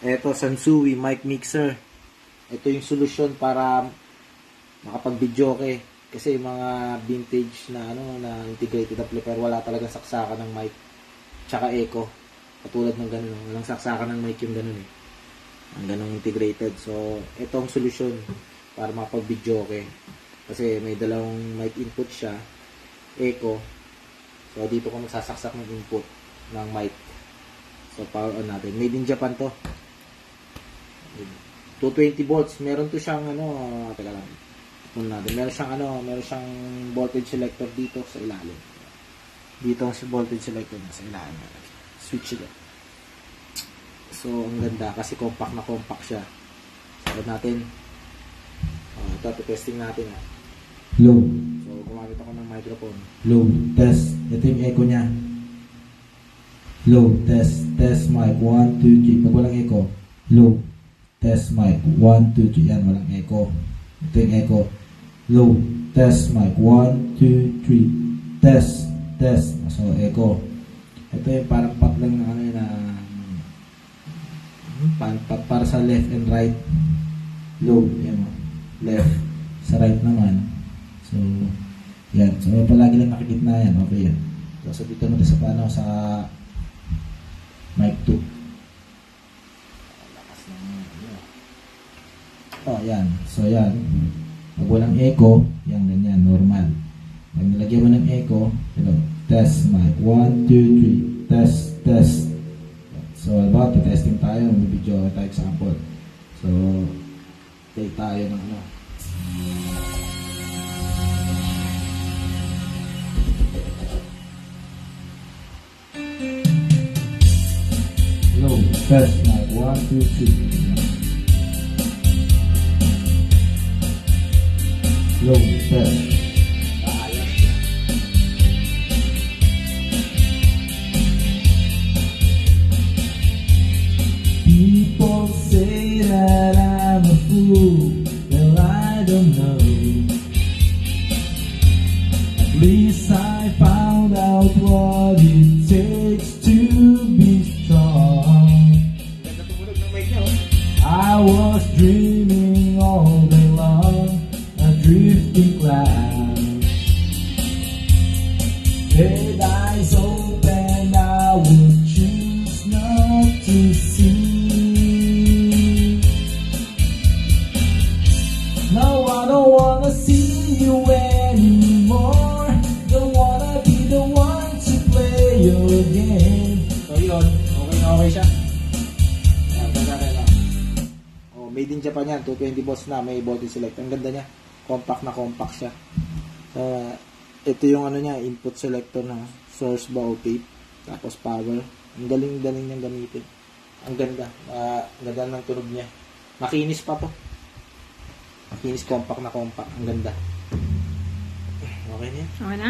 Ito, Sansui mic mixer. Ito yung solusyon para makapag-video okay. Kasi yung mga vintage na na integrated amplifier, wala talagang saksakan ng mic. Tsaka echo. Katulad ng ganun. Walang saksakan ng mic yung ganun eh. Ang ganung integrated. So, ito ang solusyon para makapag-video okay. Kasi may dalawang mic input siya. Echo. So, dito ko magsasaksak ng input ng mic. So, power on natin. Made in Japan to. 220 volts. Meron to siyang teka lang. Meron siyang voltage selector dito sa ilalim. Dito ang voltage selector sa ilalim. Switch it. So, ang ganda kasi compact na compact siya. So, natin. Ito, testing natin. Low. So, gumamit ako ng microphone. Low. Test. Ito yung echo niya. Low. Test. Test mic. 1, 2, 3. Pag walang echo. Low. Test mic. 1, 2, 3. Yan, walang echo. Ito yung echo. Low. Test mic. 1, 2, 3. Test. Test. So, echo. Ito yung parang pat lang na para sa left and right. Low. Yan o. Left. Sa right naman. So, yan. So, palagi lang nakikita yan. Okay yan. So, dito mo sa paano sa mic 2. Oh, yan. So, yan. Pag walang echo, yan, ganyan. Normal. Pag nilagyan mo ng echo, test mic. 1, 2, 3. Test, test. So, about testing tayo. May video tayo example. So, take tayo ng Low, test mic. 1, 2, 3. Low, test. People say that I'm a fool. Well, I don't know. At least I found out what it takes to be strong. I was dreaming all day long, a drifting cloud. With eyes open, I would choose not to see. No, I don't wanna see you anymore. Don't wanna be the one to play your game. So, yun. Okay na okay siya. Oh, made in Japan yan. 220 volts na. May voltage selector. Ang ganda niya. Compact na compact siya. So, ito yung niya, input selector na source bow tape. Tapos power. Ang galing-galing niyang gamitin. Ang ganda. Ganda ng tunog niya. Makinis pa to. Makinis, compact na compact. Ang ganda. Okay na yan? Okay na?